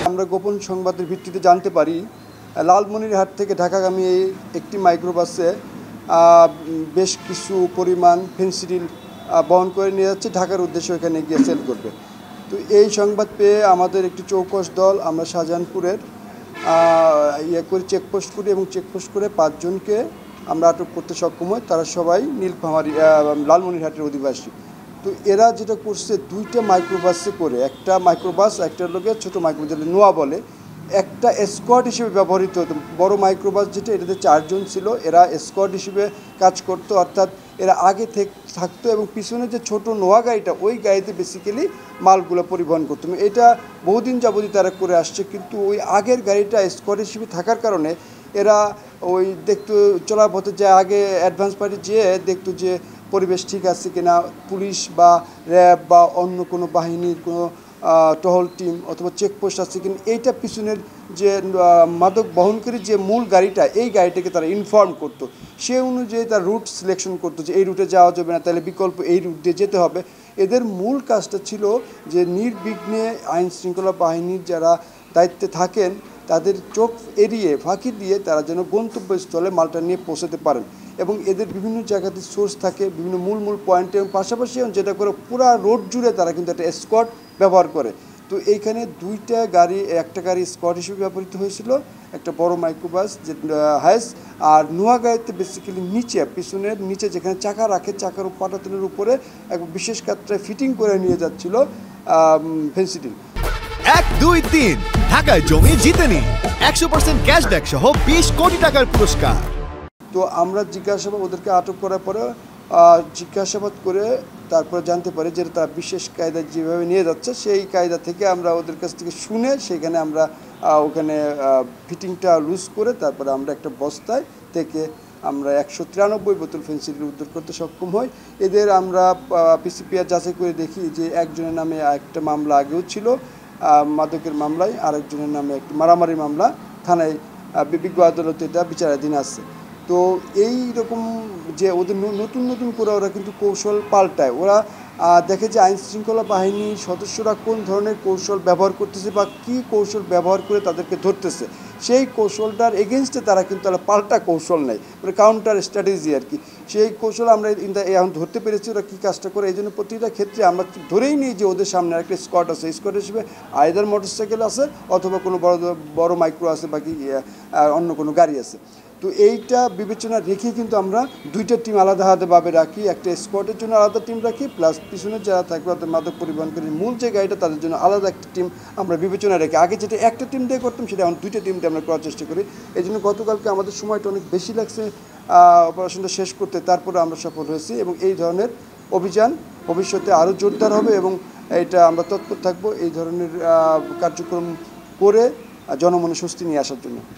আমরা গোপন সংবাদের ভিত্তিতে জানতে পারি লালমনিরহাট থেকে ঢাকাগামী একটি মাইক্রোবাসে বেশ কিছু পরিমাণ ফেনসিডিল বহন করে নিয়ে যাচ্ছে ঢাকার উদ্দেশ্যে ওখানে গিয়ে সেল করবে। তো এই সংবাদ পেয়ে আমাদের একটি চৌকস দল আমরা শাহজাহানপুরের চেকপোস্ট করি এবং চেকপোস্ট করে 5 জনকে আমরা আটক করতে সক্ষম হই। তারা সবাই নীলফামারী লালমনিরহাটের অধিবাসী। তো এরা যেটা করছে 2টা মাইক্রোবাসে করে, একটা মাইক্রোবাস একটা লোকে ছোটো মাইক্রোবাস যেটা নোয়া বলে, একটা স্কোয়াড হিসেবে ব্যবহৃত হতো। বড় মাইক্রোবাস যেটা এটাতে 4 জন ছিল, এরা স্কোয়াড হিসেবে কাজ করতো, অর্থাৎ এরা আগে থাকতো এবং পিছনে যে ছোট নোয়া গাড়িটা ওই গাড়িতে বেসিক্যালি মালগুলো পরিবহন করতো। এটা বহুদিন যাবতই তারা করে আসছে, কিন্তু ওই আগের গাড়িটা স্কোয়াড হিসেবে থাকার কারণে এরা ওই দেখতো চলার পথে যে আগে অ্যাডভান্স পার্টি যেয়ে দেখতো যে পরিবেশ ঠিক আছে কিনা, পুলিশ বা র্যাব বা অন্য কোনো বাহিনীর কোনো টহল টিম অথবা চেকপোস্ট আছে কিনা, এইটা পিছনের যে মাদক বহনকারী যে মূল গাড়িটা এই গাড়িটাকে তারা ইনফর্ম করতো। সে অনুযায়ী তার রুট সিলেকশন করতো যে এই রুটে যাওয়া যাবে না, তাহলে বিকল্প এই রুট দিয়ে যেতে হবে। এদের মূল কাজটা ছিল যে নির্বিঘ্নে আইন শৃঙ্খলা বাহিনীর যারা দায়িত্বে থাকেন তাদের চোখ এড়িয়ে ফাঁকি দিয়ে তারা যেন গন্তব্যস্থলে মালটা নিয়ে পৌঁছাতে পারেন। এবং এদের বিভিন্ন জায়গাতে সোর্স থাকে, বিভিন্ন মূল পয়েন্টে, এবং পাশাপাশি যেটা করে পুরো রোড জুড়ে তারা কিন্তু একটা স্কোয়াড ব্যবহার করে। তো এইখানে 2টা গাড়ি, একটা গাড়ি স্কোয়াড হিসেবে ব্যবহৃত হয়েছিল, একটা বড় মাইক্রোবাস যে হায়েস, আর নোয়া গাড়িতে বেসিক্যালি নিচে পিছনের নিচে যেখানে চাকা রাখে চাকার পাটাতনের উপরে এক বিশেষ কাত্রায় ফিটিং করে নিয়ে যাচ্ছিল ফেন্সিডিল। 1, 2, 3 ঢাকায় জমি জিতে নিন 100% ক্যাশব্যাক সহ 20 কোটি টাকার পুরস্কার। তো আমরা জিজ্ঞাসাবাদ ওদেরকে আটক করার পরে জিজ্ঞাসাবাদ করে তারপরে জানতে পারি যে তারা বিশেষ কায়দা যেভাবে নিয়ে যাচ্ছে সেই কায়দা থেকে আমরা ওদের কাছ থেকে শুনে সেখানে আমরা ওখানে ফিটিংটা লুজ করে তারপরে আমরা একটা বস্তায় থেকে আমরা 193 বোতল ফেন্সিডিল উদ্ধার করতে সক্ষম হই। এদের আমরা পিসিপিআর যাচাই করে দেখি যে একজনের নামে একটা মামলা আগেও ছিল মাদকের মামলায়, আরেকজনের নামে একটি মারামারি মামলা থানায় বিজ্ঞ আদালতে এটা বিচারাধীন আছে। তো এই রকম যে ওদের নতুন করে ওরা কিন্তু কৌশল পাল্টায়, ওরা দেখে যে আইন শৃঙ্খলা বাহিনীর সদস্যরা কোন ধরনের কৌশল ব্যবহার করতেছে বা কী কৌশল ব্যবহার করে তাদেরকে ধরতেছে, সেই কৌশলটার এগেনস্টে তারা কিন্তু পাল্টা কৌশল নেয়, মানে কাউন্টার স্ট্র্যাটেজি আর কি। সেই কৌশল আমরা এখন ধরতে পেরেছি ওরা কী কাজটা করে। এই জন্য প্রতিটা ক্ষেত্রে আমরা ধরেই নিই যে ওদের সামনে একটা স্কোয়াড আছে, স্কোয়াড হিসেবে আইদার মোটরসাইকেল আছে অথবা কোনো বড় মাইক্রো আছে বা কি অন্য কোনো গাড়ি আছে। তো এইটা বিবেচনা রেখে কিন্তু আমরা 2টা টিম আলাদাভাবে রাখি, একটা স্কোয়াডের জন্য আলাদা টিম রাখি, প্লাস পিছনে যারা থাকবে অর্থাৎ মাদক পরিবহনকারী মূল যে গাড়িটা তাদের জন্য আলাদা একটা টিম আমরা বিবেচনা রাখি। আগে যেটা একটা টিম দিয়ে করতাম সেটা এখন 2টা টিম দিয়ে আমরা করার চেষ্টা করি। এই জন্য গতকালকে আমাদের সময়টা অনেক বেশি লাগছে অপারেশনটা শেষ করতে, তারপরে আমরা সফল হয়েছি। এবং এই ধরনের অভিযান ভবিষ্যতে আরও জোরদার হবে এবং এটা আমরা তৎপর থাকবো এই ধরনের কার্যক্রম করে জনমনে স্বস্তি নিয়ে আসার জন্য।